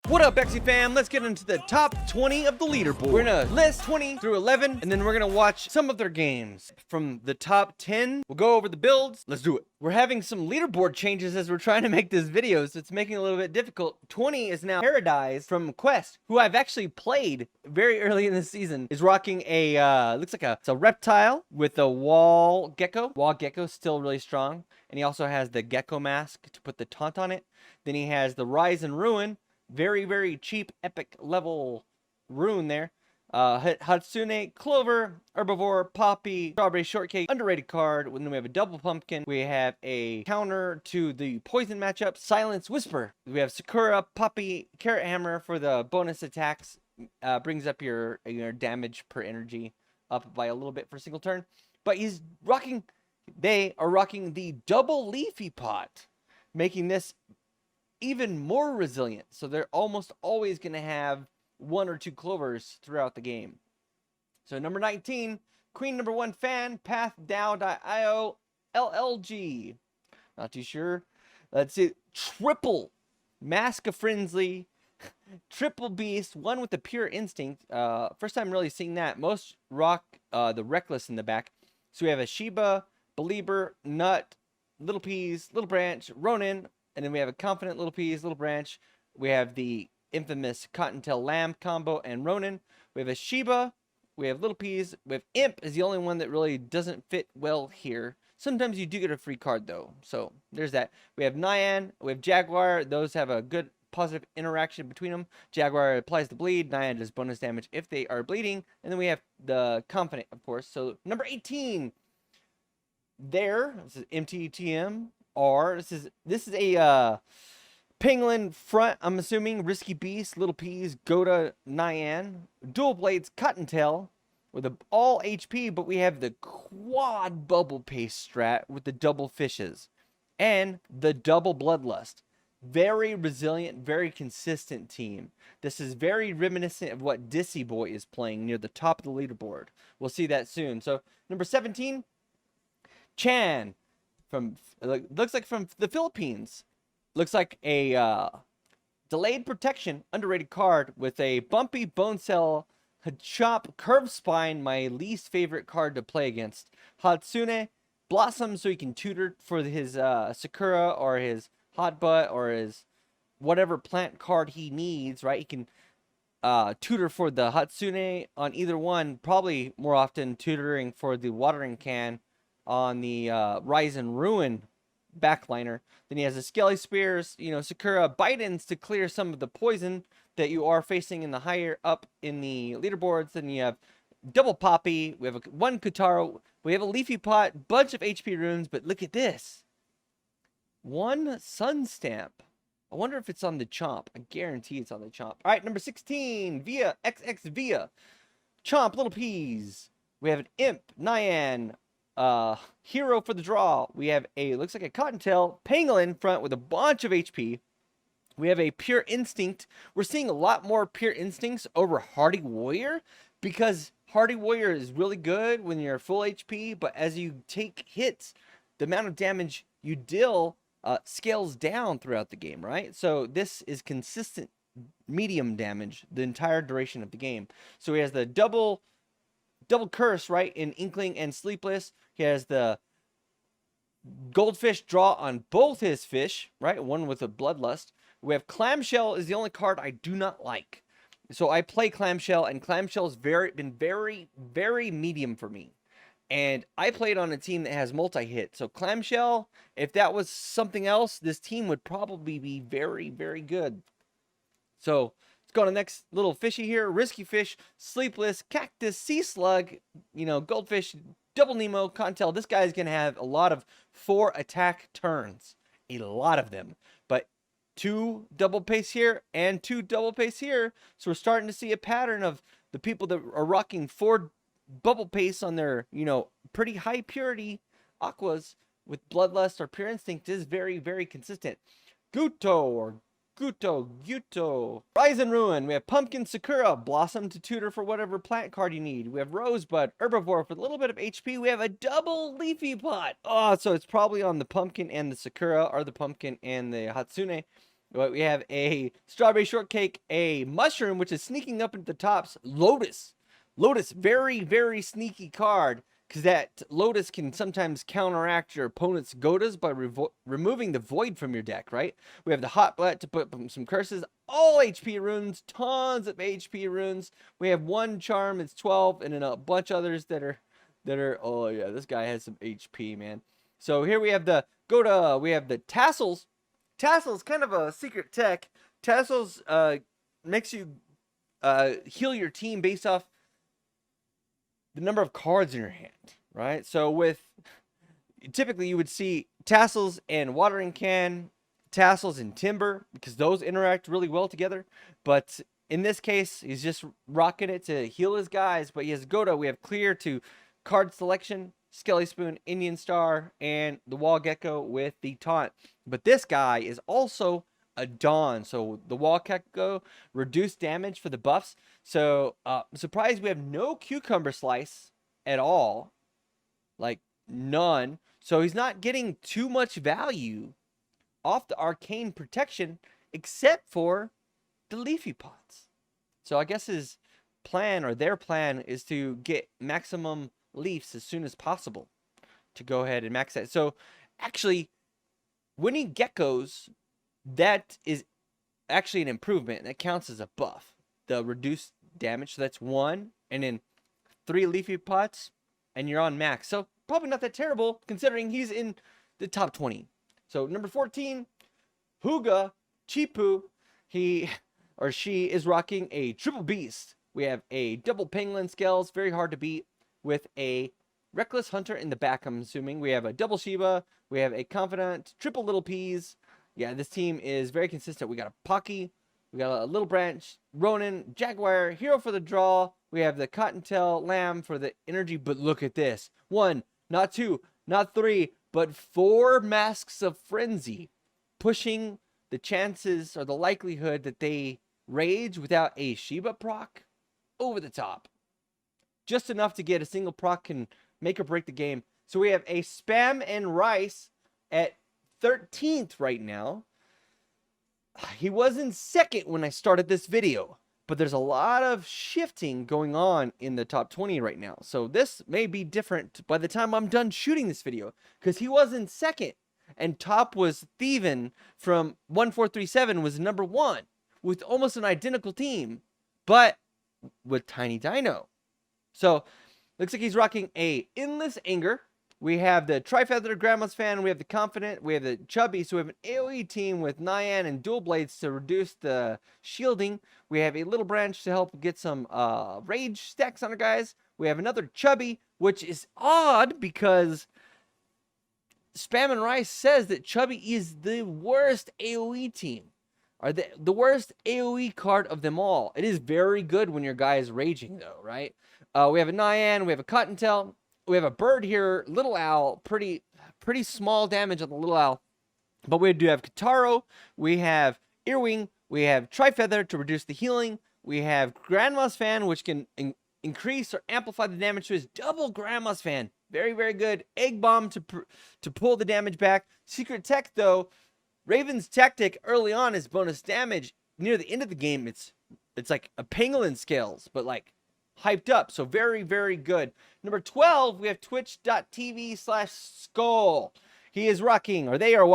What up, Axie fam? Let's get into the top 20 of the leaderboard. We're gonna list 20 through 11, and then we're gonna watch some of their games. From the top 10, we'll go over the builds. Let's do it. We're having some leaderboard changes as we're trying to make this video, so it's making it a little bit difficult. 20 is now Paradise from Quest, who I've actually played very early in the season, is rocking a, looks like it's a reptile with a wall gecko. Wall gecko still really strong. And he also has the gecko mask to put the taunt on it. Then he has the Rise and Ruin. Very, very cheap, epic level rune there. Hatsune, Clover, Herbivore, Poppy, Strawberry Shortcake, underrated card. Then we have a double pumpkin. We have a counter to the poison matchup, Silence Whisper. We have Sakura, Poppy, Carrot Hammer for the bonus attacks. Brings up your damage per energy up by a little bit for a single turn. But they are rocking the double leafy pot, making this even more resilient. So they're almost always going to have one or two clovers throughout the game. So number 19, Queen number 1 fan, PathDAO.io LLG. Not too sure. Let's see. Triple Mask of Frenzy, triple beast, one with the pure instinct. First time really seeing that. Most rock the reckless in the back. So we have a Shiba, Belieber, Nut, Little Peas, Little Branch, Ronin, and then we have a Confident, Little Peas, Little Branch. We have the infamous Cottontail Lamb combo and Ronin. We have a Shiba. We have Little Peas. We have Imp is the only one that really doesn't fit well here. Sometimes you do get a free card, though. So there's that. We have Nyan. We have Jaguar. Those have a good positive interaction between them. Jaguar applies the bleed. Nyan does bonus damage if they are bleeding. And then we have the Confident, of course. So number 18. This is MTTM. This is a Penguin front, I'm assuming. Risky Beast, Little Peas, Goda, Nyan. Dual Blades, Cottontail with all HP, but we have the quad bubble paste strat with the double fishes and the double bloodlust. Very resilient, very consistent team. This is very reminiscent of what Dissy Boy is playing near the top of the leaderboard. We'll see that soon. So number 17, Chan. Looks like from the Philippines. Looks like a delayed protection, underrated card with a bumpy bone cell, chop, curved spine, my least favorite card to play against. Hatsune, Blossom, so he can tutor for his Sakura or his Hot Butt or his whatever plant card he needs, right? He can tutor for the Hatsune on either one, probably more often tutoring for the watering can on the Rise and Ruin backliner. Then he has the Skelly Spears, Sakura Bidens to clear some of the poison that you are facing in the higher up in the leaderboards. Then you have double Poppy. We have one Kutaro. We have a Leafy Pot, bunch of HP runes, but look at this. One Sun Stamp. I wonder if it's on the Chomp. I guarantee it's on the Chomp. All right, number 16, Via XX Via. Chomp, Little Peas. We have an Imp, Nyan, Hero for the draw. We have looks like a Cottontail Pangolin front with a bunch of HP. We have a Pure Instinct. We're seeing a lot more Pure Instincts over Hardy Warrior because Hardy Warrior is really good when you're full HP, but as you take hits, the amount of damage you deal scales down throughout the game, right? So this is consistent medium damage the entire duration of the game. So he has the double curse, right, in Inkling and Sleepless. He has the Goldfish draw on both his fish, right, one with a Bloodlust. We have Clamshell is the only card I do not like. So I play Clamshell, and Clamshell has been very, very medium for me. And I played on a team that has multi-hit. So Clamshell, if that was something else, this team would probably be very, very good. So let's go to the next little fishy here. Risky Fish, Sleepless, Cactus, Sea Slug, Goldfish, Double Nemo, Contel. This guy's going to have a lot of 4 attack turns. A lot of them. But 2 double pace here and 2 double pace here. So we're starting to see a pattern of the people that are rocking 4 bubble pace on their, pretty high purity aquas with Bloodlust or Pure Instinct is very, very consistent. Guto. Rise and Ruin. We have Pumpkin, Sakura, Blossom to tutor for whatever plant card you need. We have Rosebud, Herbivore for a little bit of HP. We have a double Leafy Pot. Oh, so it's probably on the Pumpkin and the Sakura, or the Pumpkin and the Hatsune. We have a strawberry shortcake, a mushroom, which is sneaking up into the tops. Lotus, very, very sneaky card, because that Lotus can sometimes counteract your opponent's Godas by removing the void from your deck, right? We have the Hot Blet to put some curses, all HP runes, tons of HP runes. We have one charm, it's 12, and then a bunch of others that are, oh yeah, this guy has some HP, man. So here we have the Goda, we have the Tassels. Tassels, kind of a secret tech. Tassels makes you heal your team based off the number of cards in your hand, right? So with, typically you would see Tassels and Watering Can, Tassels and Timber, because those interact really well together. But in this case, he's just rocking it to heal his guys. But he has Goda. We have Clear to card selection, Skelly Spoon, Indian Star, and the Wall Gecko with the Taunt. But this guy is also a Dawn. So the Wall Gecko, reduced damage for the buffs. So I'm surprised we have no Cucumber Slice at all. Like, none. So he's not getting too much value off the Arcane Protection, except for the Leafy Pots. So I guess his plan, or their plan, is to get maximum leaves as soon as possible to go ahead and max that. So actually, winning geckos, that is actually an improvement. That counts as a buff. The reduced damage, so that's 1, and then 3 Leafy Pots, and you're on max. So probably not that terrible, considering he's in the top 20. So number 14, Hooga Chipu. He or she is rocking a triple beast. We have a double Penguin Scales, very hard to beat, with a Reckless Hunter in the back, I'm assuming. We have a double Shiba. We have a Confidant, triple Little Peas. Yeah, this team is very consistent. We got a Pocky. We got a Little Branch, Ronin, Jaguar, Hero for the draw. We have the Cottontail Lamb for the energy. But look at this. 1, not 2, not 3, but 4 Masks of Frenzy, pushing the chances or the likelihood that they rage without a Shiba proc over the top. Just enough to get a single proc can make or break the game. So we have a Spam and Rice at 13th right now. He was in second when I started this video, but there's a lot of shifting going on in the top 20 right now. So this may be different by the time I'm done shooting this video, because he was in second and top was Thievin from 1437 was number 1 with almost an identical team, but with Tiny Dino. So looks like he's rocking a Endless Anger. We have the Tri-Feather Grandma's Fan. We have the Confident. We have the Chubby. So we have an AoE team with Nyan and Dual Blades to reduce the shielding. We have a Little Branch to help get some rage stacks on our guys. We have another Chubby, which is odd because Spam and Rice says that Chubby is the worst AoE team. Or the worst AoE card of them all. It is very good when your guy is raging, though, right? We have a Nyan. We have a Cottontail. We have a bird here, Little Owl, pretty small damage on the Little Owl. But we do have Kataro, we have Earwing, we have Tri-Feather to reduce the healing, we have Grandma's Fan, which can increase or amplify the damage to his double Grandma's Fan. Very, very good. Egg Bomb to pull the damage back. Secret Tech, though, Raven's Tactic early on is bonus damage. Near the end of the game, it's like a Pangolin Scales, but like hyped up. So very, very good. Number 12, we have twitch.tv/Skull. He is rocking, or they are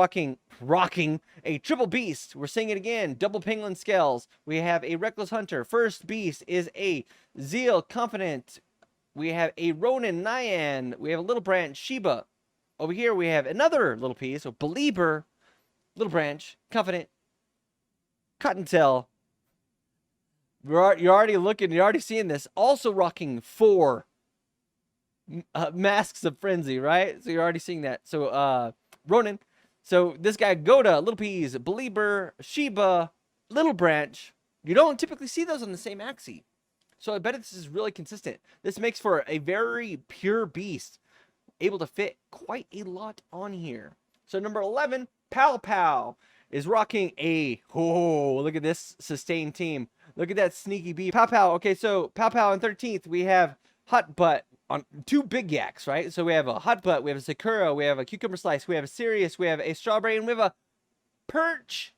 rocking a triple beast. We're saying it again. Double Penguin Scales. We have a Reckless Hunter. First beast is a Zeal Confident. We have a Ronin Nyan. We have a Little Branch Shiba. Over here we have another little piece. So Belieber, Little Branch, Confident, Cottontail. You're already looking, you're already seeing this. Also rocking 4 Masks of Frenzy, right? So you're already seeing that. So Ronin. So this guy, Goda, Little Peas, Belieber, Shiba, Little Branch. You don't typically see those on the same Axie. So I bet this is really consistent. This makes for a very pure beast, able to fit quite a lot on here. So number 11, Pow Pow, is rocking a, oh, look at this sustained team. Look at that sneaky bee. Pow Pow. Okay, so Pow Pow on 13th, we have Hot Butt on 2 big yaks, right? So we have a Hot Butt, we have a Sakura, we have a Cucumber Slice, we have a Sirius, we have a Strawberry, and we have a Perch.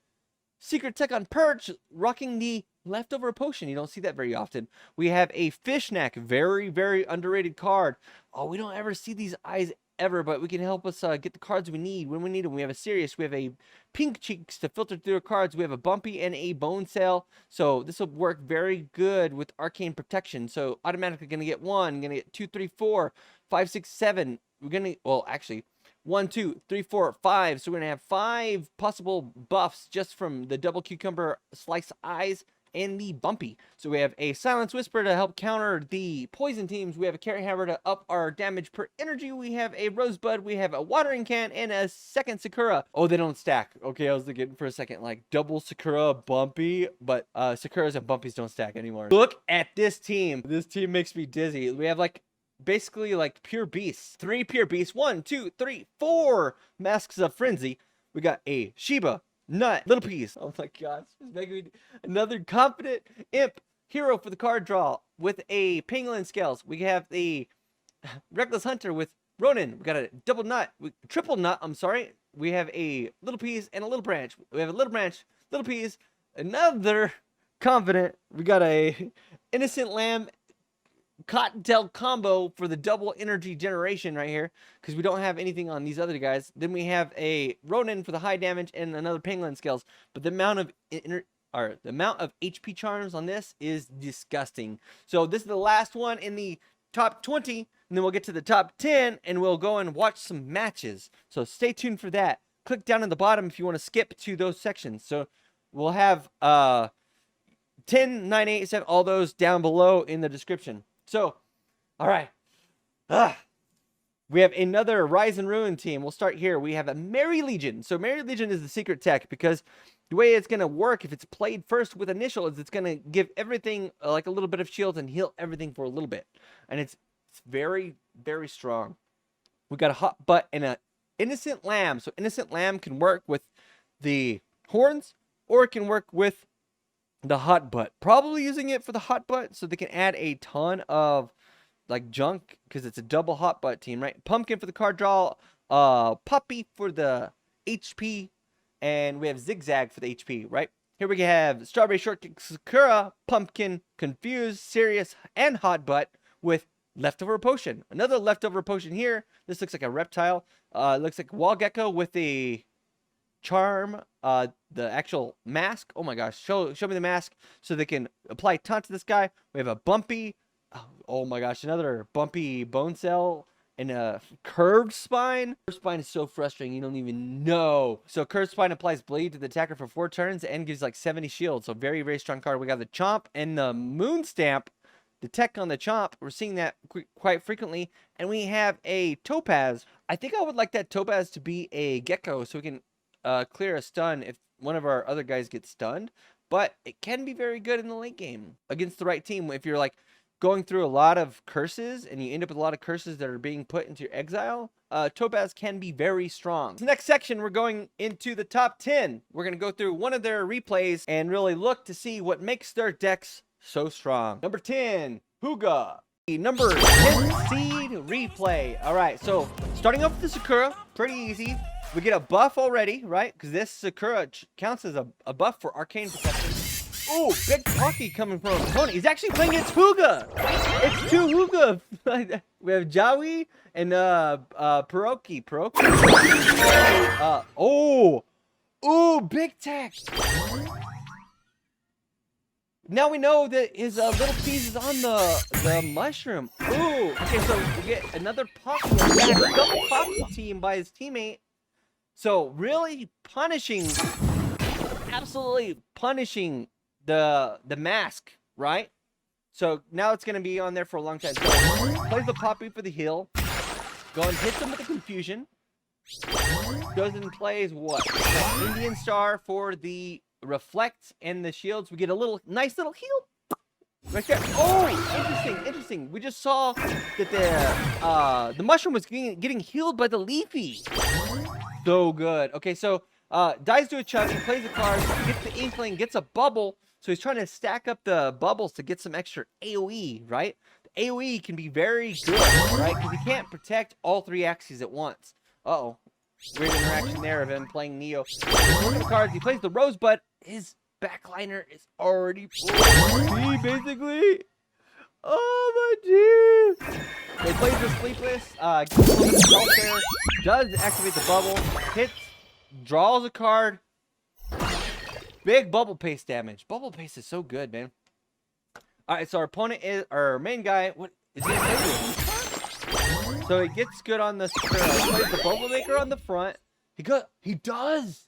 Secret Tech on Perch, rocking the Leftover Potion. You don't see that very often. We have a Fishneck, very, very underrated card. Oh, we don't ever see these eyes ever, but we can help us get the cards we need when we need them. We have a Sirius, we have a Pink Cheeks to filter through our cards, we have a Bumpy and a Bone Sail. So this will work very good with Arcane Protection. So automatically gonna get 1, gonna get 2, 3, 4, 5, 6, 7. We're gonna, well, actually 1, 2, 3, 4, 5. So we're gonna have 5 possible buffs just from the Double Cucumber Slice Eyes and the Bumpy. So we have a Silence Whisper to help counter the poison teams. We have a Carry Hammer to up our damage per energy. We have a Rosebud. We have a Watering Can and a second Sakura. Oh, they don't stack. Okay, I was thinking for a second like double Sakura Bumpy, but Sakuras and Bumpies don't stack anymore. Look at this team. This team makes me dizzy. We have like basically like pure beasts. 3 pure beasts. 1, 2, 3, 4 Masks of Frenzy. We got a Shiba, Nut, Little Piece. Oh my gosh, it's making me another confident imp hero for the card draw with a Pangolin Scales. We have the Reckless Hunter with Ronin. We got a double nut, triple nut. I'm sorry. We have a Little Piece and a Little Branch. We have a Little Branch, Little Piece, another confident. We got a Innocent Lamb Cottontail combo for the double energy generation right here, because we don't have anything on these other guys. Then we have a Ronin for the high damage and another Pangolin Scales. But the amount of HP charms on this is disgusting. So this is the last one in the top 20, and then we'll get to the top 10 and we'll go and watch some matches. So stay tuned for that. Click down at the bottom if you want to skip to those sections. So we'll have 10, 9, 8, 7, all those down below in the description. So, all right. We have another Rise and Ruin team. We'll start here. We have a Merry Legion. So Merry Legion is the secret tech, because the way it's going to work if it's played first with initial is it's going to give everything like a little bit of shields and heal everything for a little bit. And it's very, very strong. We got a Hot Butt and a Innocent Lamb. So Innocent Lamb can work with the horns, or it can work with the Hot Butt. Probably using it for the Hot Butt so they can add a ton of like junk, because it's a double Hot Butt team, right? Pumpkin for the card draw, Puppy for the HP, and we have Zigzag for the HP, right? Here we have Strawberry Shortcake, Sakura, Pumpkin, Confused, Serious, and Hot Butt with Leftover Potion. Another Leftover Potion here. This looks like a reptile. It looks like Wall Gecko with the charm, the actual mask. Oh my gosh, show me the mask so they can apply taunt to this guy. We have a Bumpy, oh my gosh, another Bumpy Bone Cell and a Curved Spine. Curved Spine is so frustrating, you don't even know. So Curved Spine applies bleed to the attacker for 4 turns and gives like 70 shield. So very, very strong card. We got the Chomp and the Moon Stamp. The tech on the Chomp, we're seeing that quite frequently. And we have a Topaz. I think I would like that Topaz to be a Gecko so we can clear a stun if one of our other guys gets stunned. But it can be very good in the late game against the right team. If you're like going through a lot of curses and you end up with a lot of curses that are being put into your exile, Topaz can be very strong. So next section, we're going into the top 10. We're going to go through one of their replays and really look to see what makes their decks so strong. Number 10, Hooga. Number 10 seed replay. All right, so starting off with the Sakura, pretty easy. We get a buff already, right? Because this Sakura counts as a buff for Arcane Protection. Oh, big Pocky coming from a opponent. He's actually playing against Hooga. It's 2 Hooga. We have JaWiii and PuroKy. Oh, big tech. Now we know that his little piece is on the mushroom. Ooh, okay, so we get another Pocky. Double Pocky team by his teammate. So really punishing, absolutely punishing the mask, right? So now it's going to be on there for a long time. So plays the Poppy for the heal. Go and hits him with the confusion. Goes and plays what? Indian Star for the reflect and the shields. We get a nice little heal right there. Oh, interesting. We just saw that the mushroom was getting healed by the Leafy. So good. Okay, so dies to a chunk, he plays a card, gets the Inkling, gets a bubble. So he's trying to stack up the bubbles to get some extra AoE, right? The AoE can be very good, right? Because he can't protect all 3 Axies at once. Uh-oh. Weird interaction there of him playing Neo. Look at the cards. He plays the Rosebud. his backliner is already full basically. Oh my dude. So he plays the Sleepless, gets a little bit of health there, does activate the bubble, hits, draws a card. Big bubble paste damage. Bubble paste is so good, man. Alright, so our opponent is our main guy. What is he playing? So he gets good on the he plays the bubble maker on the front. He does.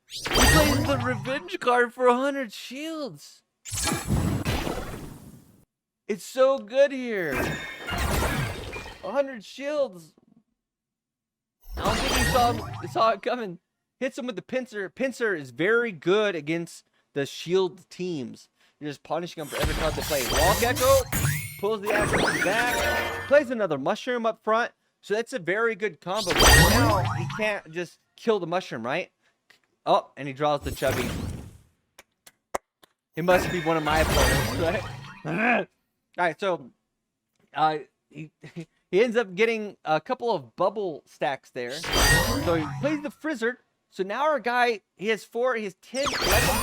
He plays the revenge card for 100 shields. It's so good here. 100 shields. I don't think he saw it coming. Hits him with the pincer. Pincer is very good against the shield teams. You're just punishing them for every card they play. Wall Gecko pulls the action back. Plays another mushroom up front. So that's a very good combo. But now he can't just kill the mushroom, right? Oh, and he draws the chubby. He must be one of my opponents, right? Alright, so he ends up getting a couple of bubble stacks there. So he plays the Frizzard. So now our guy, he has 10, 11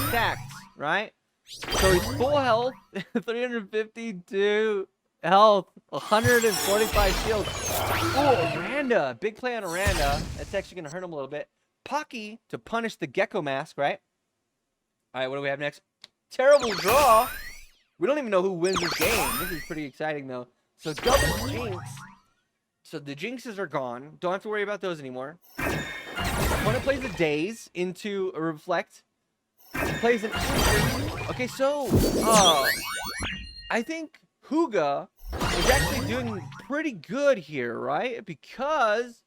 stacks, right? So he's full health, 352 health, 145 shields. Oh, Aranda. Big play on Aranda. That's actually going to hurt him a little bit. Pocky to punish the Gecko Mask, right? Alright, what do we have next? Terrible draw. We don't even know who wins this game. This is pretty exciting, though. So double Jinx. So the Jinxes are gone. Don't have to worry about those anymore. Opponent plays a Daze into a Reflect. Plays an Inkling. Okay, so I think Hooga is actually doing pretty good here, right? Because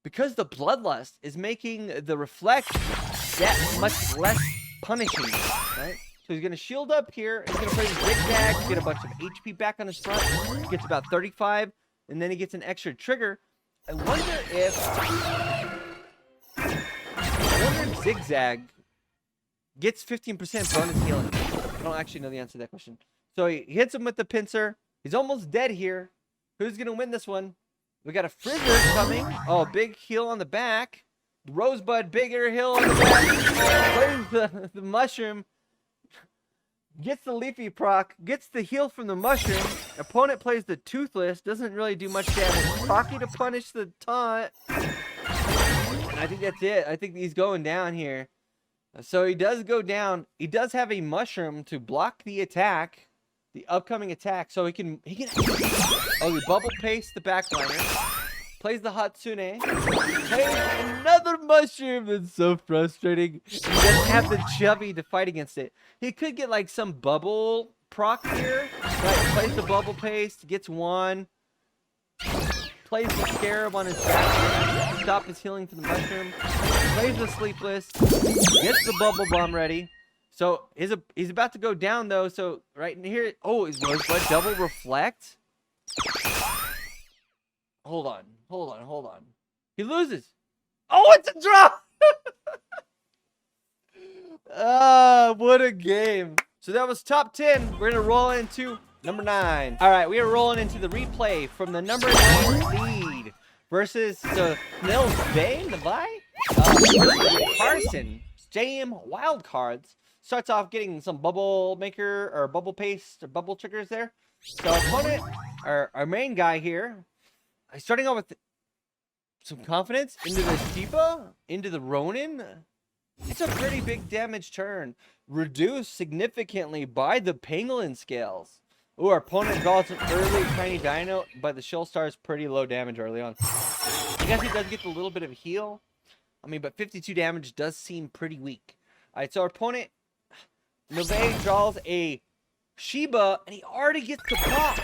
the Bloodlust is making the Reflect that much less punishing, right? So he's going to shield up here. He's going to play the Zigzag, get a bunch of HP back on his front. Gets about 35, and then he gets an extra trigger. I wonder if Zigzag gets 15% bonus healing. I don't actually know the answer to that question. So he hits him with the pincer. He's almost dead here. Who's going to win this one? We got a Frizzard coming. Oh, big heal on the back. Rosebud, bigger heal on the back. Plays the mushroom. Gets the leafy proc. Gets the heal from the mushroom. Opponent plays the Toothless. Doesn't really do much damage. Pocky to punish the taunt. And I think that's it. I think he's going down here. So he does go down. He does have a mushroom to block the attack. The upcoming attack. So he can oh, he bubble paste the backliner. Plays the Hatsune. Plays another mushroom. That's so frustrating. He doesn't have the chubby to fight against it. He could get like some bubble proc here. Right, plays the bubble paste. Gets one. Plays the Scarab on his back. Stop his healing for the mushroom. Plays the Sleepless. Gets the bubble bomb ready. So he's about to go down though. So right in here. Oh, is Rosebud double reflect? Hold on. He loses. Oh, it's a draw. Ah, what a game. So that was top 10. We're going to roll into number 9. All right, we are rolling into the replay from the number 9 seed versus the Nilvei, ARicarsen, JMWildCards. Starts off getting some bubble maker or bubble paste or bubble triggers there. So opponent, our main guy here, starting off with some confidence into the Steepa, into the Ronin. It's a pretty big damage turn. Reduced significantly by the Pangolin scales. Ooh, our opponent draws an early Tiny Dino, but the Shell Star is pretty low damage early on. I guess he does get a little bit of heal. I mean, but 52 damage does seem pretty weak. Alright, so our opponent, Nilvei, draws a Shiba, and he already gets the box.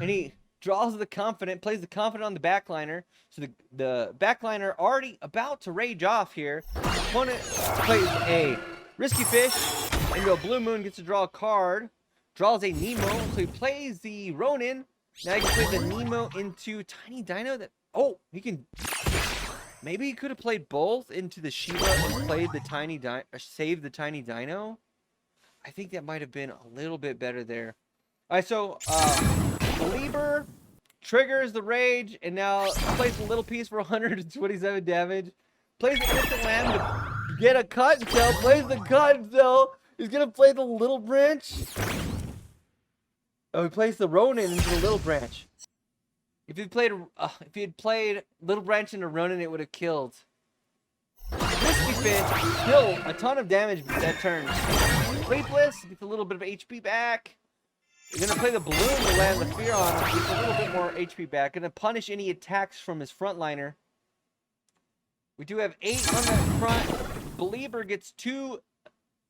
And he draws the Confident, plays the Confident on the backliner. So the backliner already about to rage off here. Opponent plays a Risky Fish into a Blue Moon, gets to draw a card. Draws a Nemo, so he plays the Ronin. Now he can play the Nemo into Tiny Dino. He can. Maybe he could have played both into the Shiba and played the Tiny Dino, or saved the Tiny Dino. I think that might have been a little bit better there. All right, so the Lieber triggers the Rage, and now plays a little piece for 127 damage. Plays the Instant Lamb to get a cottontail, plays the cottontail. He's gonna play the little branch. Oh, he plays the Ronin into the little branch. If he had played little branch into Ronin, it would have killed. Risky fish, still a ton of damage that turn. Sleepless, gets a little bit of HP back. You're gonna play the balloon to land the fear on him, gets a little bit more HP back. Gonna punish any attacks from his frontliner. We do have 8 on that front. Believer gets 2.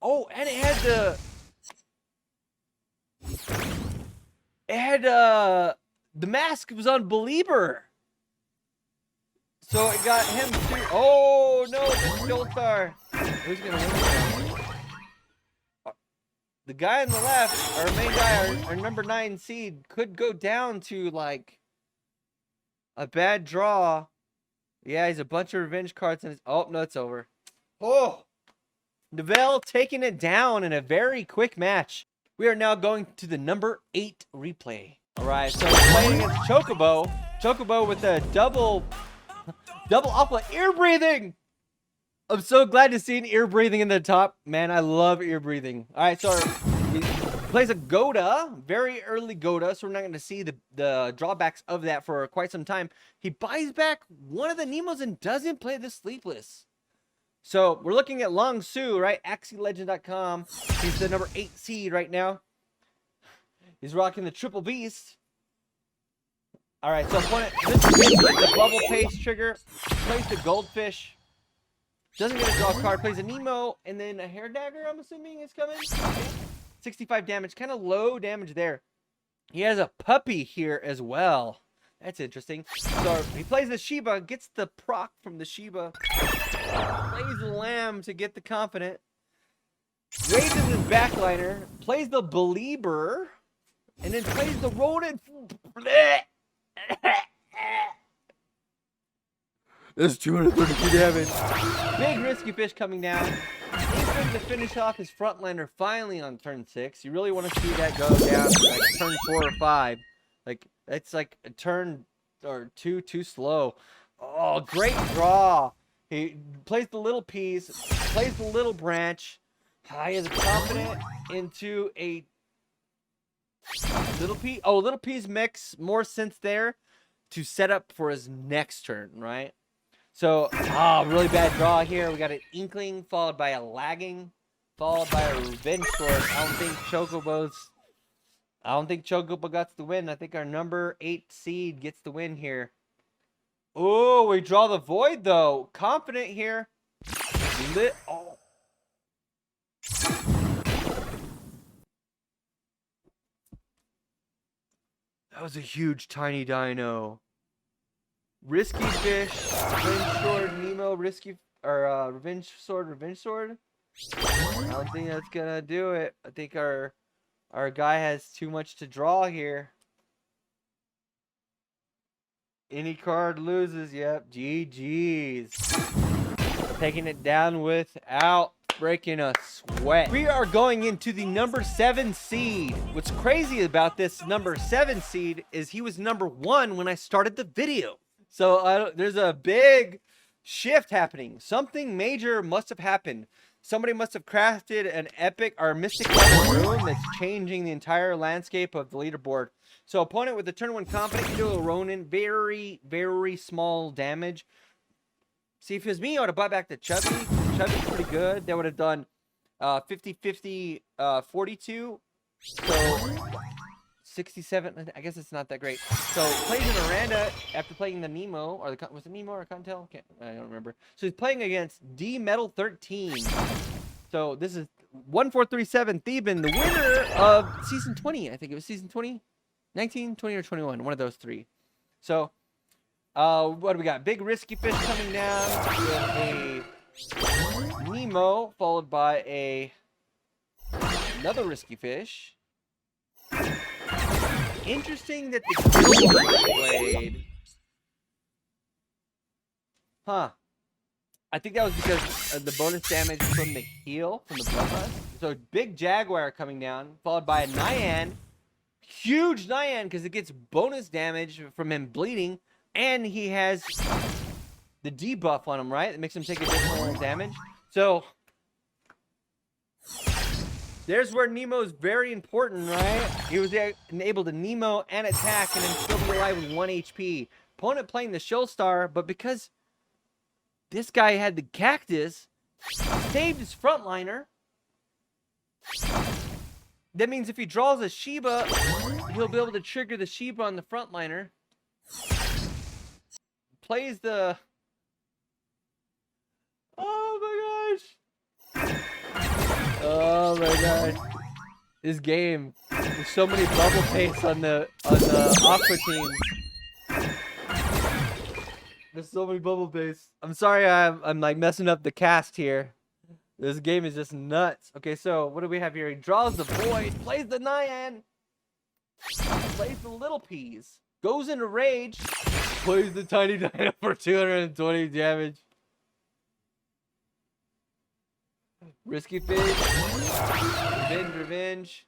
Oh, and it had the mask was on Believer. So it got him too. Oh no, it's Joltar. Who's gonna win? The guy on the left, our main guy, our number 9 seed, could go down to like a bad draw. Yeah, he's a bunch of revenge cards in his. Oh no, it's over. Oh, Nilvei taking it down in a very quick match. We are now going to the number 8 replay. All right, so we're playing against Chocobo. Chocobo with a double alpha ear breathing. I'm so glad to see an ear breathing in the top. Man, I love ear breathing. All right, so he plays a Goda, very early Goda, so we're not going to see the drawbacks of that for quite some time. He buys back one of the Nemos and doesn't play the Sleepless. So we're looking at Long Su, right? AxieLegend.com. He's the number 8 seed right now. He's rocking the Triple Beast. All right, so opponent, this is the Bubble Paste trigger. Plays the Goldfish. Doesn't get a draw card. Plays a Nemo and then a Hair Dagger, I'm assuming is coming. 65 damage. Kind of low damage there. He has a puppy here as well. That's interesting. So he plays the Shiba, gets the proc from the Shiba. Plays the Lamb to get the Confident. Raises his backliner. Plays the Belieber. And then plays the Rodent. That's 232 damage. Big risky fish coming down. He's going to finish off his frontliner finally on turn 6. You really want to see that go down to like turn 4 or 5. Like, it's like a turn or 2 too slow. Oh, great draw. He plays the little piece, plays the little branch. He is confident into a little piece. Oh, little piece makes more sense there to set up for his next turn, right? So, really bad draw here. We got an Inkling followed by a Lagging, followed by a Revenge Sword. I don't think Chocobo got the win. I think our number 8 seed gets the win here. Oh, we draw the Void though. Confident here. Oh. That was a huge tiny dino. Risky fish, Revenge Sword, Nemo, risky, or Revenge Sword. I don't think that's gonna do it. I think our guy has too much to draw here. Any card loses, yep, GG's. Taking it down without breaking a sweat. We are going into the number 7 seed. What's crazy about this number 7 seed is he was number 1 when I started the video. So there's a big shift happening. Something major must have happened. Somebody must have crafted an epic or mystic level room that's changing the entire landscape of the leaderboard. So opponent with the turn 1 confident into a Ronin, very, very small damage. See, if it was me, I would have bought back the Chubby. Chubby's pretty good. That would have done 50-50, 42. So 67. I guess it's not that great. So plays in Miranda after playing the Nemo, or was it Nemo or Contel? I don't remember. So he's playing against D Metal 13. So this is 1437 Theban, the winner of season 20. I think it was season 20, 19, 20, or 21. One of those 3. So what do we got? Big risky fish coming down with a Nemo, followed by another risky fish. Interesting that the Ghops played. Huh. I think that was because of the bonus damage from the heal, from the bloodlust. So big Jaguar coming down, followed by a Nyan. Huge Nyan, because it gets bonus damage from him bleeding. And he has the debuff on him, right? That makes him take additional damage. So there's where Nemo's very important, right? He was able to Nemo and attack and then still be alive with 1 HP. Opponent playing the Show Star, but because this guy had the cactus, saved his frontliner. That means if he draws a Shiba, he'll be able to trigger the Shiba on the frontliner. Plays the... Oh my gosh! Oh my gosh! This game, there's so many bubble paste on the Aqua teams. There's so many bubble paste. I'm sorry, I'm like messing up the cast here. This game is just nuts. Okay, so what do we have here? He draws the void, plays the Nyan, plays the little peas, goes into rage, plays the tiny dino for 220 damage. Risky fish, revenge.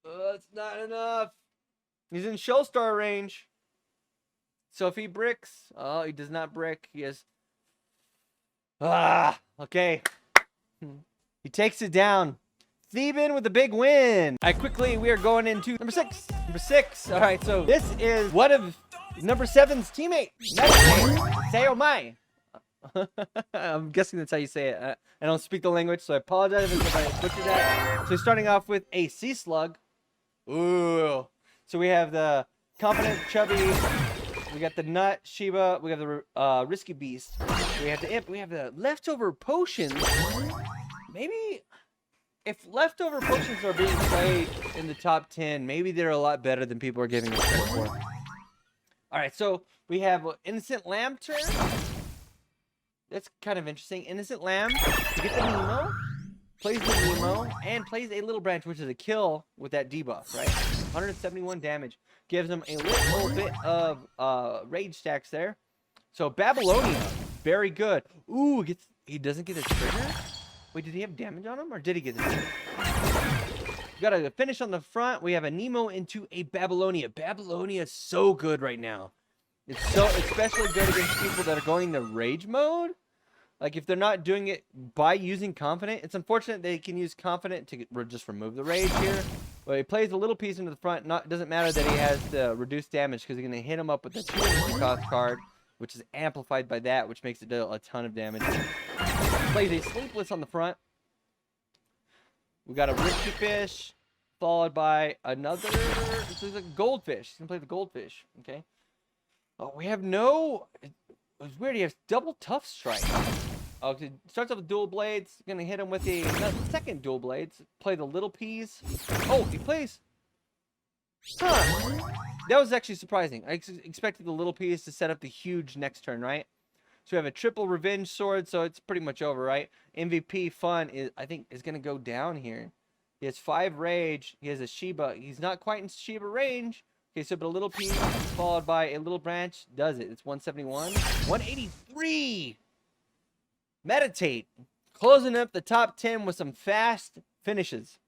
That's not enough. He's in Showstar range. So if he bricks, oh, he does not brick. He has. Okay. He takes it down. Theban with a big win. All right, quickly, we are going into number 6. Number 6. All right, so this is one of number 7's teammate. SioMai. I'm guessing that's how you say it. I don't speak the language, so I apologize if I butchered that. So he's starting off with a Sea Slug. Ooh. So we have the Confident Chubby. We got the Nut Shiba. We have the Risky Beast. We have the Imp. We have the Leftover Potions. Maybe if Leftover Potions are being played in the top 10, maybe they're a lot better than people are giving us credit for. All right, so we have Innocent Lamb turn. That's kind of interesting. Innocent Lamb to get the Nemo, plays the Nemo, and plays a Little Branch, which is a kill with that debuff, right? 171 damage. Gives him a little bit of rage stacks there. So Babylonia, very good. Ooh, he doesn't get a trigger? Wait, did he have damage on him, or did he get the trigger? We got a finish on the front. We have a Nemo into a Babylonia. Babylonia is so good right now. It's so especially good against people that are going to rage mode. Like if they're not doing it by using Confident, it's unfortunate they can use Confident to just remove the rage here. But he plays a little piece into the front. Doesn't matter that he has the reduced damage because he's going to hit him up with the 2 energy cost card, which is amplified by that, which makes it do a ton of damage. Plays a Sleepless on the front. We got a Risky Fish, followed by another. This is a Goldfish. He's going to play the Goldfish. Okay. Oh, we have no. It was weird. He has double Tough Strike. Oh, it starts off with Dual Blades. Gonna hit him with a second Dual Blades. Play the Little Peas. Oh, he plays. Huh. That was actually surprising. I expected the Little Peas to set up the huge next turn, right? So we have a triple Revenge Sword, so it's pretty much over, right? MVP Fun is, I think, is gonna go down here. He has 5 Rage. He has a Shiba. He's not quite in Shiba range. Okay, so but a Little Piece followed by a Little Branch does it. It's 171. 183! Meditate. Closing up the top 10 with some fast finishes.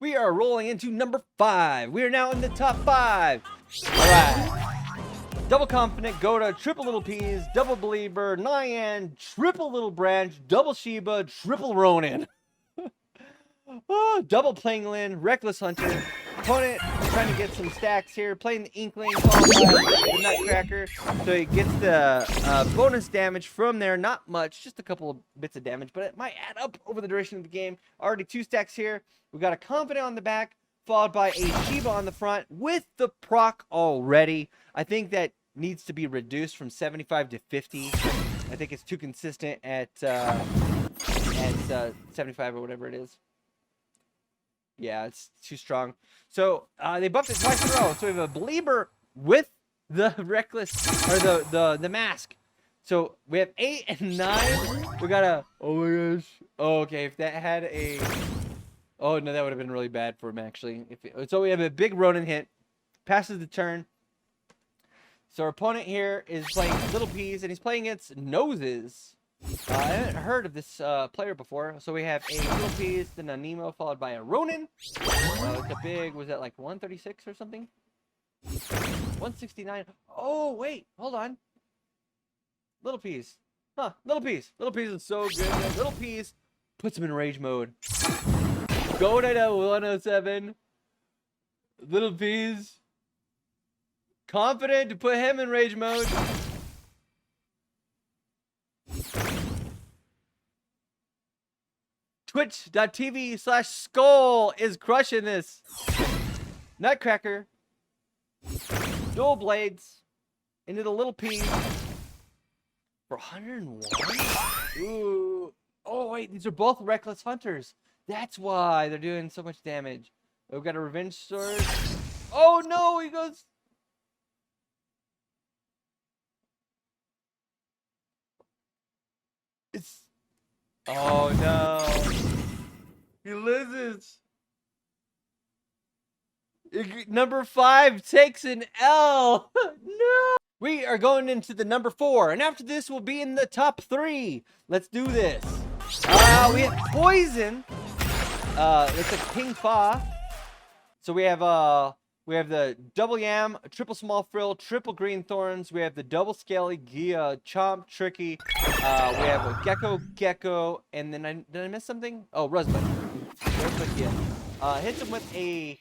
We are rolling into number 5. We are now in the top 5. Alright. Double Confident, Goda, triple Little Peas, double Believer, Nyan, triple Little Branch, double Shiba, triple Ronin. Oh, double Plangolin, Reckless Hunter. Opponent trying to get some stacks here, playing the Inkling, followed by the Nutcracker. So he gets the bonus damage from there. Not much, just a couple of bits of damage, but it might add up over the duration of the game. Already 2 stacks here. We got a Confident on the back, followed by a Shiba on the front with the proc already. I think that needs to be reduced from 75 to 50. I think it's too consistent at 75 or whatever it is. Yeah, it's too strong. So they buffed it twice in a row. So we have a Believer with the Reckless, or the Mask. So we have 8 and 9. We got a, oh my gosh. Oh, okay, if that had a, oh no, that would have been really bad for him actually. So we have a big Ronin hit, passes the turn. So our opponent here is playing Little Peas, and he's playing against Nozes. I haven't heard of this player before. So we have a Little Peas, then a Nemo, followed by a Ronin. It's a big, was that like 136 or something? 169. Oh, wait, hold on. Little Peas. Huh, Little Peas. Little Peas is so good, man. Little Peas puts him in rage mode. Go to 107. Little Peas. Confident to put him in rage mode. Twitch.tv/Skull is crushing this. Nutcracker. Dual Blades. Into the Little Peas. For 101? Ooh. Oh, wait. These are both Reckless Hunters. That's why they're doing so much damage. We've got a Revenge Sword. Oh, no. He goes... It's... Oh, no. He loses. Number 5 takes an L. No. We are going into the number 4. And after this, we'll be in the top 3. Let's do this. We have Poison. It's a King Fa. So we have the double yam, triple small frill, triple green thorns. We have the double scaly, Gia, Chomp, Tricky. We have a Gecko, and then did I miss something? Oh, Rosebud. Rosebud, yeah. Hits him with a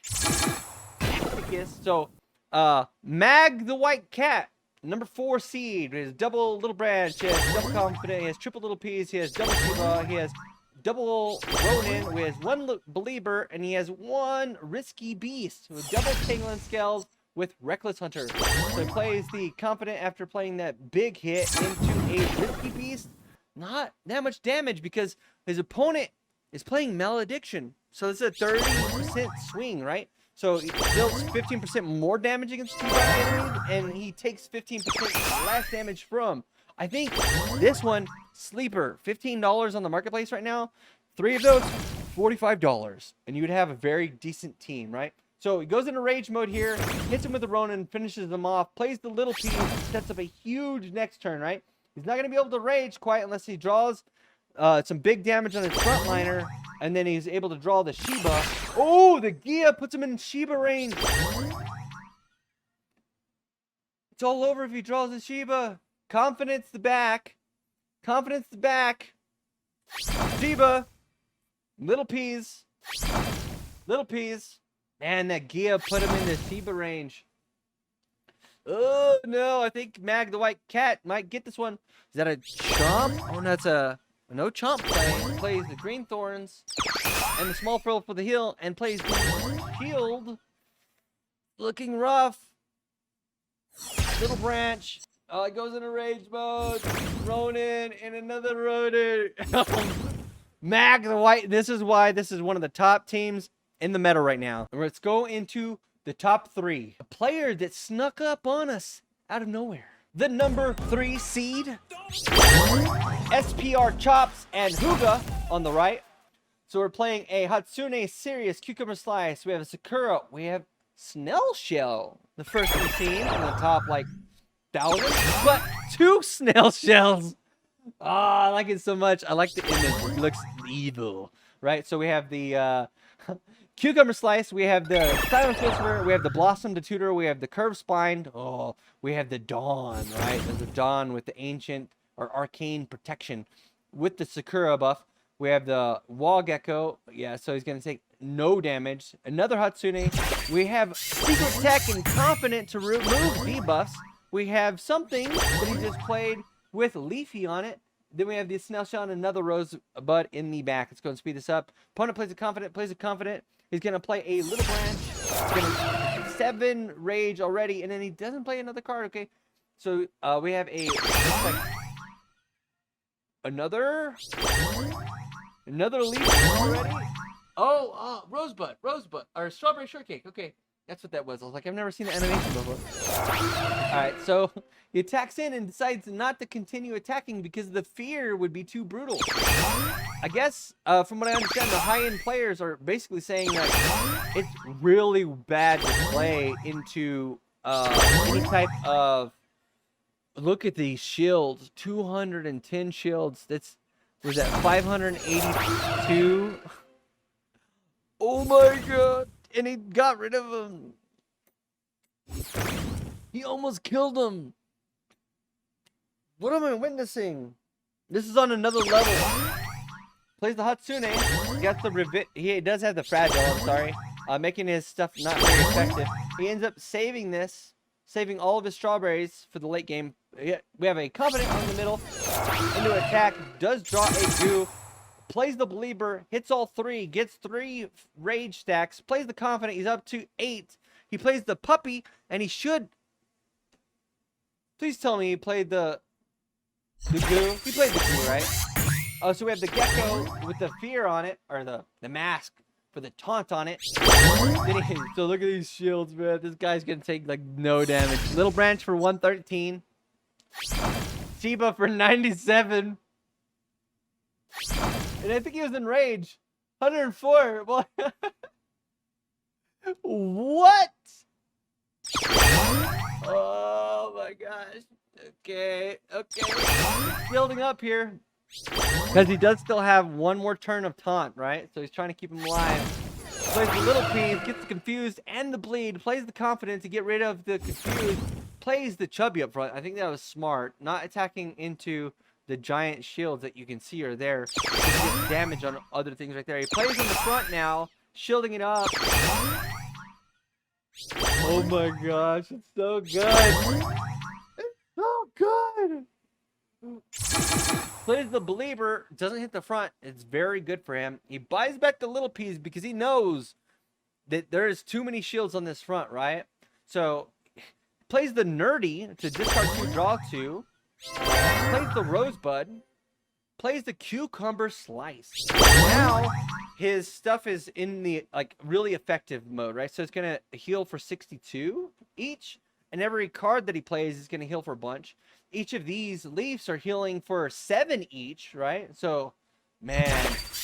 Kiss. So, MAGTHEWHITECAT, number 4 seed. He has double little branch. He has double confident. He has triple little peas. He has double Shiva. He has double Ronin. He has 1 believer, and he has 1 risky beast with double Tangling Scales with Reckless Hunter. So he plays the confident after playing that big hit into a risky beast. Not that much damage because his opponent is playing Malediction. So it's a 30% swing, right? So he deals 15% more damage against 2 enemies, and he takes 15% less damage from. I think this one, Sleeper, $15 on the marketplace right now. 3 of those, $45. And you would have a very decent team, right? So he goes into rage mode here, hits him with the Ronin, finishes them off, plays the Little Piece, sets up a huge next turn, right? He's not going to be able to rage quite unless he draws some big damage on his frontliner, and then he's able to draw the Shiba. Oh, the Gia puts him in Shiba range. It's all over if he draws the Shiba. Confidence the back. Confidence the back. Shiba. Little Peas. Little Peas. Man, that Gia put him in the Shiba range. Oh, no. I think MAGTHEWHITECAT might get this one. Is that a Chomp? Oh, no, it's a... No Chomp play. Plays the Green Thorns and the Small Frill for the heal, and plays the Shield. Looking rough. Little Branch. Oh, it goes into rage mode. Ronin and another Ronin. MAGTHEWHITE. This is why this is one of the top teams in the meta right now. Let's go into the top 3. A player that snuck up on us out of nowhere. The number 3 seed. SPR Chops and Hooga on the right. So we're playing a Hatsune Serious Cucumber Slice. We have a Sakura. We have Snail Shell. The first we've seen in the top, like, 1,000. But 2 Snail Shells. Ah, I like it so much. I like the image. It looks evil, right? So we have the Cucumber Slice. We have the Silence Whisperer. We have the Blossom to Tutor. We have the Curved Spine. Oh, we have the Dawn, right? There's the Dawn with the Ancient or Arcane Protection with the Sakura buff. We have the Wall Gecko. Yeah, so he's going to take no damage. Another Hatsune. We have Secret Tech and Confident to remove debuffs. We have something that he just played with Leafy on it. Then we have the Snail Shell and another Rosebud in the back. Let's go and speed this up. Opponent plays a Confident, He's going to play a Little Branch. He's going to 7 Rage already, and then he doesn't play another card, okay? So we have a... Another Leaf already? Oh, Rosebud, or Strawberry Shortcake. Okay, that's what that was. I was like, I've never seen the animation before. Alright, so he attacks in and decides not to continue attacking because the fear would be too brutal. I guess, from what I understand, the high-end players are basically saying that it's really bad to play into any type of... Look at these shields. 210 shields. Was that 582? Oh my god. And he got rid of him. He almost killed him. What am I witnessing? This is on another level. Plays the Hatsune. Gets the he does have the fragile, I'm sorry. Making his stuff not very effective. He ends up saving this. Saving all of his strawberries for the late game. We have a Confident on the middle. Into attack. Does draw a goo. Plays the Believer. Hits all 3. Gets 3 rage stacks. Plays the Confident. He's up to 8. He plays the Puppy. And he should... Please tell me he played the goo. He played the goo, right? Oh, so we have the Gecko with the fear on it. Or the mask for the taunt on it. So look at these shields, man. This guy's gonna take like no damage. Little Branch for 113. Shiba for 97. And I think he was in rage. 104. What? Oh my gosh. Okay. He's building up here. Because he does still have one more turn of taunt, right? So he's trying to keep him alive. Plays the Little Peas, gets the Confused and the Bleed. Plays the Confident to get rid of the Confused. Plays the Chubby up front. I think that was smart. Not attacking into the giant shields that you can see are there. To get damage on other things right there. He plays in the front now. Shielding it up. Oh my gosh. It's so good. It's so good. Plays the Believer, doesn't hit the front. It's very good for him. He buys back the Little Peas because he knows that there is too many shields on this front, right? So plays the Nerdy to discard 2, draw 2. Plays the Rosebud. Plays the Cucumber Slice. Now his stuff is in the like really effective mode, right? So it's gonna heal for 62 each, and every card that he plays is gonna heal for a bunch. Each of these leaves are healing for 7 each, right? So, man,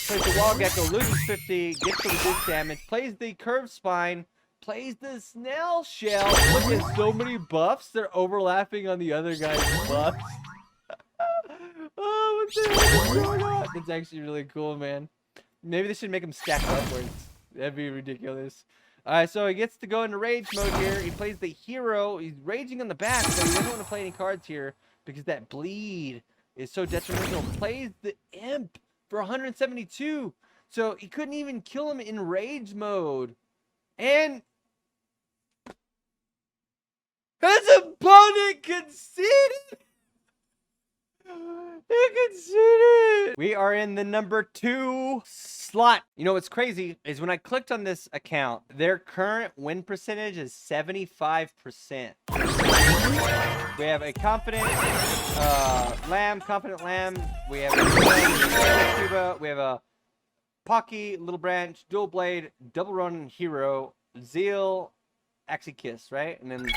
plays the Wall Gecko, loses 50, gets the reduced damage, plays the Curved Spine, plays the Snail Shell. Look at so many buffs. They're overlapping on the other guy's buffs. Oh, what the heck is going on? It's actually really cool, man. Maybe they should make him stack upwards. That'd be ridiculous. Alright, so he gets to go into rage mode here. He plays the hero. He's raging on the back, but he doesn't want to play any cards here because that bleed is so detrimental. Plays the imp for 172. So he couldn't even kill him in rage mode. And his opponent conceded. He conceded. We are in the number 2 slot. You know what's crazy is when I clicked on this account, their current win percentage is 75%. We have a Confident Lamb, Confident Lamb. We have a Cuba. We have a Pocky, Little Branch, Dual Blade, Double Run Hero, Zeal, Axie Kiss, right? And then the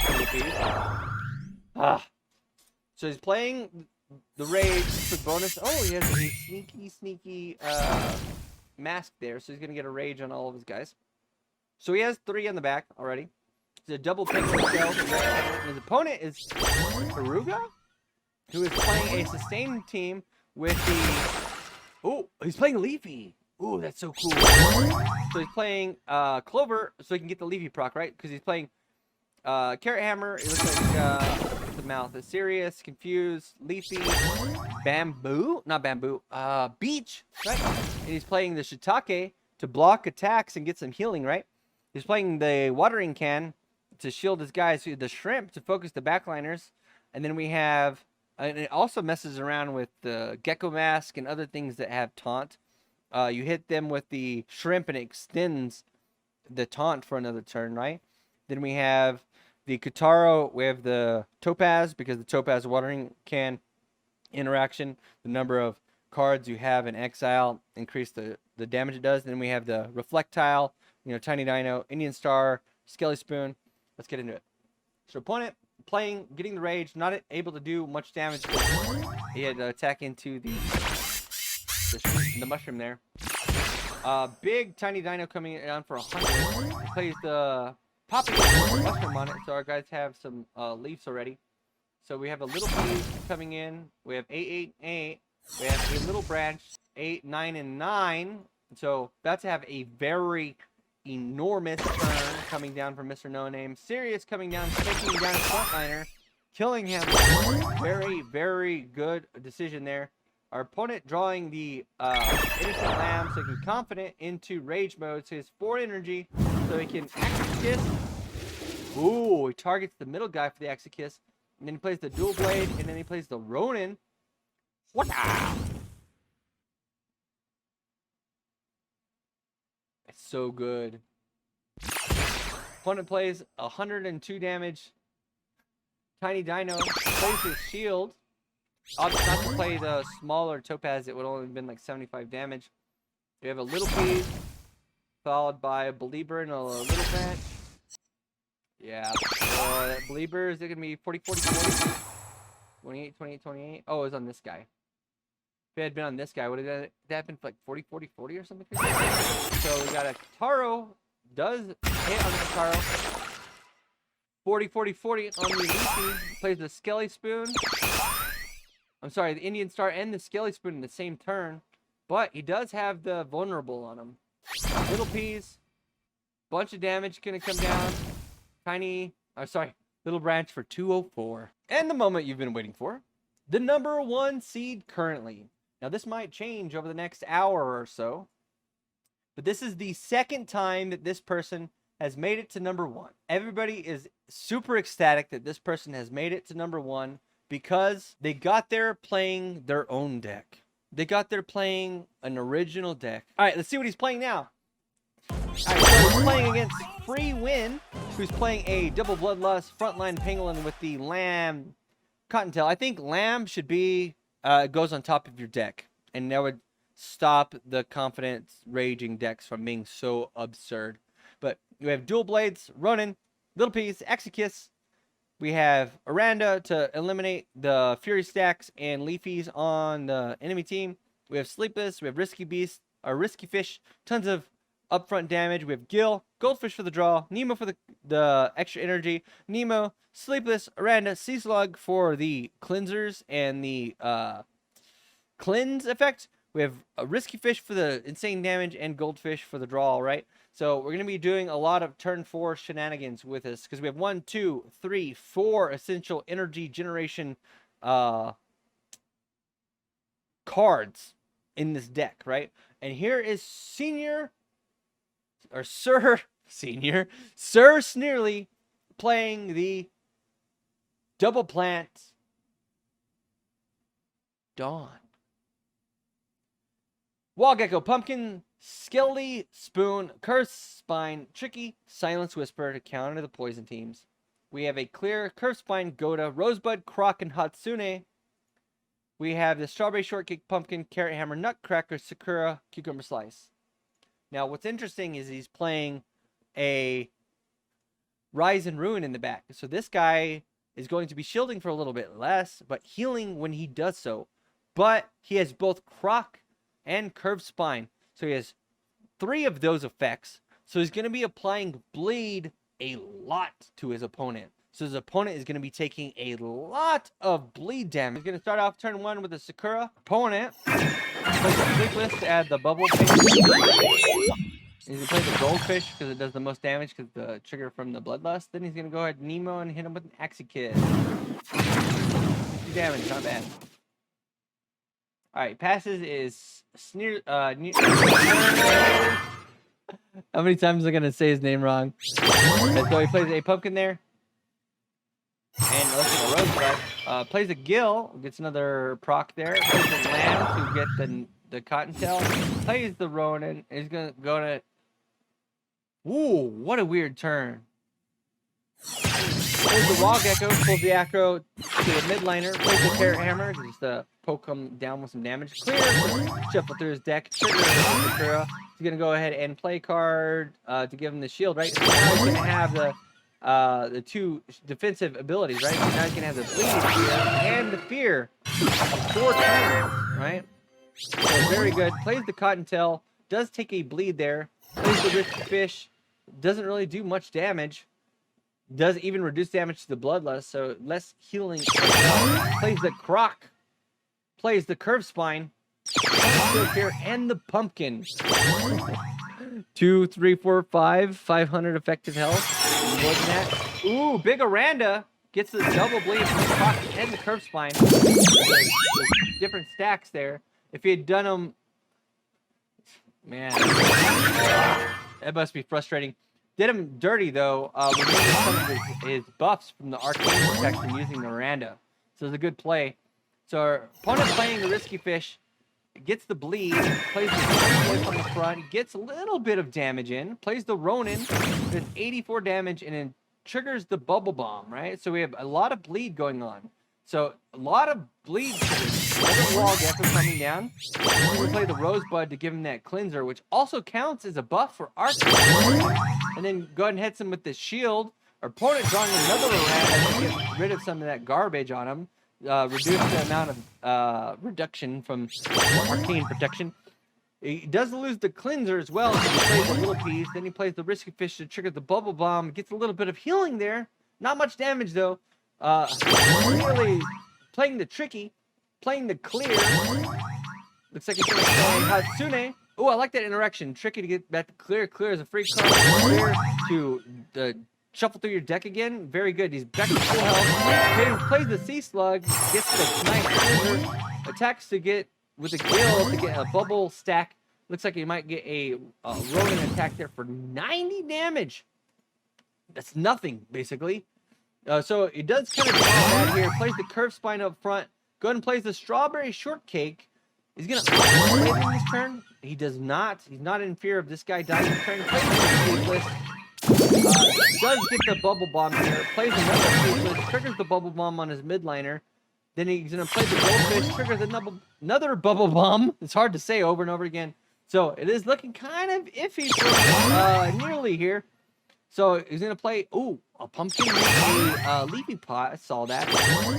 So he's playing the Rage for bonus. Oh, he has a sneaky mask there, so he's gonna get a Rage on all of his guys. So he has 3 on the back already. It's a double penguin shell. And his opponent is Hooga, who is playing a sustained team with the... Oh, he's playing Leafy. Ooh, that's so cool. So he's playing Clover, so he can get the Leafy proc, right? Because he's playing Carrot Hammer. It looks like the mouth is Serious, Confused, Leafy, Bamboo, not Bamboo, Beach, right? And he's playing the Shiitake to block attacks and get some healing, right? He's playing the Watering Can to shield his guys, the Shrimp to focus the backliners, and then we have, and it also messes around with the Gecko Mask and other things that have taunt. You hit them with the Shrimp and it extends the taunt for another turn, right? Then we have the Kitaro, we have the Topaz, because the Topaz Watering Can interaction, the number of cards you have in exile increase the damage it does. Then we have the Reflectile, you know, Tiny Dino, Indian Star, Skelly Spoon. Let's get into it. So opponent playing, getting the Rage, not able to do much damage. He had to attack into the mushroom there. Big Tiny Dino coming down for 100. He plays the Poppy mushroom on it, so our guys have some leaves already. So we have a Little Piece coming in. We have 8, 8, 8. We have a Little Branch, 8, 9, and 9. So about to have a very enormous turn coming down from Mr.NOname. Serious coming down, taking down his frontliner, killing him. Very, very good decision there. Our opponent drawing the innocent lamb so he can confident into rage mode. So he has 4 energy, so he can Axie kiss. Ooh, he targets the middle guy for the Axie kiss. And then he plays the dual blade, and then he plays the Ronin. What? It's so good. Opponent plays 102 damage. Tiny Dino plays his shield. Opts not to play the smaller Topaz. It would only have been like 75 damage. We have a little piece, followed by a Belieber and a little branch. Yeah. So that Belieber, is it going to be 40, 40, 40? 28, 28, 28. Oh, it was on this guy. If it had been on this guy, would that have been like 40, 40, 40 or something? So we got a Taro. Does hit on the Taro. 40, 40, 40 on the Leafy. Plays the Skelly Spoon. I'm sorry, the Indian Star and the Skelly Spoon in the same turn. But he does have the Vulnerable on him. Little Peas. Bunch of damage gonna come down. Tiny, Little Branch for 204. And the moment you've been waiting for. The number 1 seed currently. Now this might change over the next hour or so. But this is the second time that this person has made it to number 1. Everybody is super ecstatic that this person has made it to number 1 because they got there playing their own deck. They got there playing an original deck. All right, let's see what he's playing now. All right, so he's playing against Free Win, who's playing a double Bloodlust frontline Pangolin with the Lamb Cottontail. I think Lamb should be, goes on top of your deck, and that would stop the confidence raging decks from being so absurd. But we have dual blades, Ronin, Little Piece, Axie Kiss. We have Aranda to eliminate the Fury stacks and Leafies on the enemy team. We have Sleepless, we have Risky Beast, our Risky Fish, tons of upfront damage. We have Gil, Goldfish for the draw, Nemo for the extra energy, Nemo, Sleepless, Aranda, Sea Slug for the cleansers and the cleanse effect. We have a Risky Fish for the insane damage and Goldfish for the draw, right? So we're going to be doing a lot of turn 4 shenanigans with this because we have 1, 2, 3, 4 essential energy generation cards in this deck, right? And here is Sir Sneerly playing the double plant Dawn. Wall Gecko, Pumpkin, Skelly Spoon, Curse Spine, Tricky, Silence Whisper to counter the poison teams. We have a clear Curse Spine, Goda, Rosebud, Croc, and Hatsune. We have the Strawberry Shortcake, Pumpkin, Carrot Hammer, Nutcracker, Sakura, Cucumber Slice. Now, what's interesting is he's playing a Rise and Ruin in the back. So this guy is going to be shielding for a little bit less, but healing when he does so. But he has both Croc and Curved Spine. So he has 3 of those effects. So he's going to be applying bleed a lot to his opponent. So his opponent is going to be taking a lot of bleed damage. He's going to start off turn 1 with a Sakura. Opponent plays the Sleepless to add the bubble paint. He's going to play the Goldfish because it does the most damage because the trigger from the Bloodlust. Then he's going to go ahead Nemo and hit him with an Axie Kiss. 50 damage, not bad. Alright, passes is How many times am I going to say his name wrong? So he plays a Pumpkin there. And a Rosebud. Plays a Gill, gets another proc there. Plays the Lamb to get the Cottontail. Plays the Ronin. He's going to go to... Ooh, what a weird turn. Plays the Wall Gecko, pulls the Acro to the midliner. Plays the Carrot Hammer, just to poke him down with some damage. Clear, shuffle through his deck. Trigger Sakura. He's going to go ahead and play card to give him the shield, right? So now he's going to have the 2 defensive abilities, right? So now he's going to have the bleed and the fear. 4 turns, right? So very good. Plays the Cottontail. Does take a bleed there. Plays the Risky Fish. Doesn't really do much damage. Does even reduce damage to the Bloodlust, so less healing. Plays the Croc. Plays the Curved Spine. Here, and the Pumpkin. 2, 3, 4, 5. 500 effective health. More than that. Ooh, big Aranda. Gets the double bleed from the Croc and the Curved Spine. different stacks there. If he had done them, man, that must be frustrating. Did him dirty though. Removing some of his buffs from the arcane protection using the Miranda. So it's a good play. So our opponent playing the risky fish gets the bleed, plays the on the front, gets a little bit of damage in, plays the Ronin, does 84 damage, and then triggers the bubble bomb, right? So we have a lot of bleed going on. So a lot of bleed triggers. Another wall gets him coming down. We play the Rosebud to give him that cleanser, which also counts as a buff for Arcane. And then go ahead and hits him with the shield. Our opponent drawing another Miranda to get rid of some of that garbage on him. Reduce the amount of reduction from arcane protection. He does lose the cleanser as well. So he plays a little piece. Then he plays the risky fish to trigger the bubble bomb. Gets a little bit of healing there. Not much damage though. Really playing the tricky, playing the clear. Looks like he's gonna play Hatsune. Oh, I like that interaction. Tricky to get back to clear. Clear is a free card. Clear to shuffle through your deck again. Very good. He's back to full health. Plays the Sea Slug. Gets the nice cleanser. Attacks to get with a Gill to get a bubble stack. Looks like he might get a Ronin attack there for 90 damage. That's nothing, basically. So it does kind of draw that here. Plays the Curve Spine up front. Go ahead and plays the Strawberry Shortcake. He's going to play him this turn. He does not. He's not in fear of this guy dying this turn. Plays the Sleepless. Does get the Bubble Bomb here. Plays another Sleepless. Triggers the Bubble Bomb on his midliner. Then he's going to play the Goldfish. Triggers another Bubble Bomb. It's hard to say over and over again. So it is looking kind of iffy for Nearly here. So he's going to play, a pumpkin with a leafy pot. I saw that.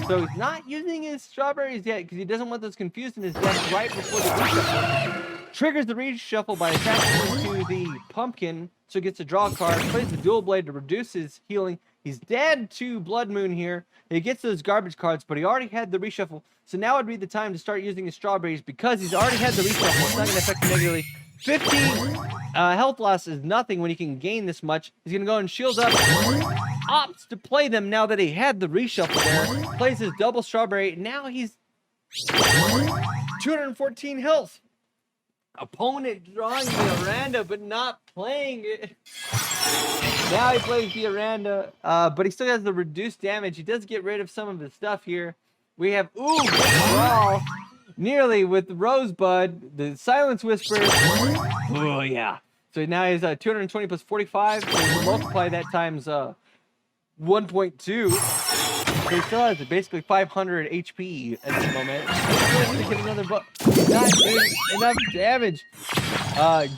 So he's not using his strawberries yet because he doesn't want those confused in his deck right before the reshuffle. Triggers the reshuffle by attaching into the pumpkin. So he gets to draw a card. Plays the Dual Blade to reduce his healing. He's dead to Blood Moon here. He gets those garbage cards, but he already had the reshuffle. So now would be the time to start using his strawberries because he's already had the reshuffle. It's not going to affect him negatively. 15 health loss is nothing when he can gain this much. He's going to go and shield up. Opts to play them now that he had the reshuffle there. Plays his double strawberry. Now he's 214 health. Opponent drawing the Aranda, but not playing it. Now he plays the Aranda, but he still has the reduced damage. He does get rid of some of his stuff here. We have, good draw. Nearly with Rosebud, the Silence Whisper. Oh, yeah. So now he's 220 plus 45. So he can multiply that times 1.2. So he still has basically 500 HP at this moment. To get another he's not doing enough damage.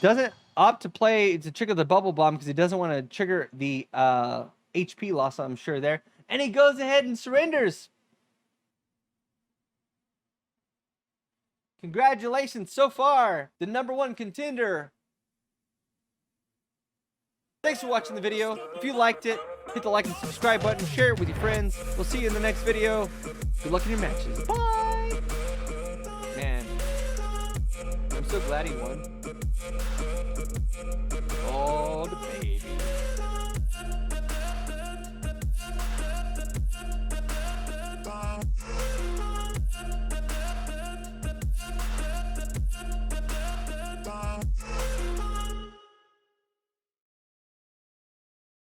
Doesn't opt to play to trigger the Bubble Bomb because he doesn't want to trigger the HP loss, I'm sure, there. And he goes ahead and surrenders. Congratulations so far, the #1 contender. Thanks for watching the video. If you liked it, hit the like and subscribe button, share it with your friends. We'll see you in the next video. Good luck in your matches. Bye! Man, I'm so glad he won.